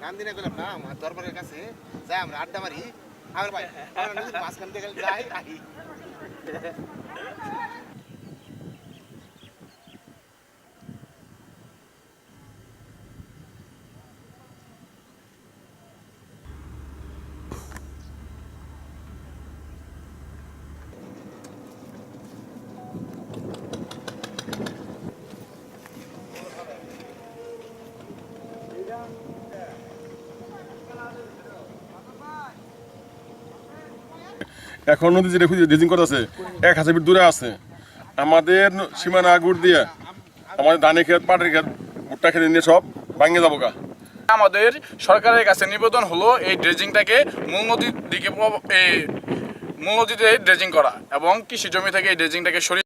নাম দিনে গেলাম না আমার দরবারের কাছে যাই আমরা আড্ডা মারি আমার ভাই আমরা নদীর মাঝখান থেকে যাই আহি এখন নদী যেটা ড্রেজিং করতেছে 1000 ফিট দূরে আছে আমাদের সীমানা আগুর দিয়ে আমাদের ধানের ক্ষেত পাটের ক্ষেত ভুট্টা ক্ষেত নিয়ে সব ভাঙে যাবো গা। আমাদের সরকারের কাছে নিবেদন হলো এই ড্রেজিংটাকে মূল নদীর দিকে মূল নদীতে ড্রেজিং করা এবং কৃষি জমি থেকে এই ড্রেজিংটাকে সরিয়ে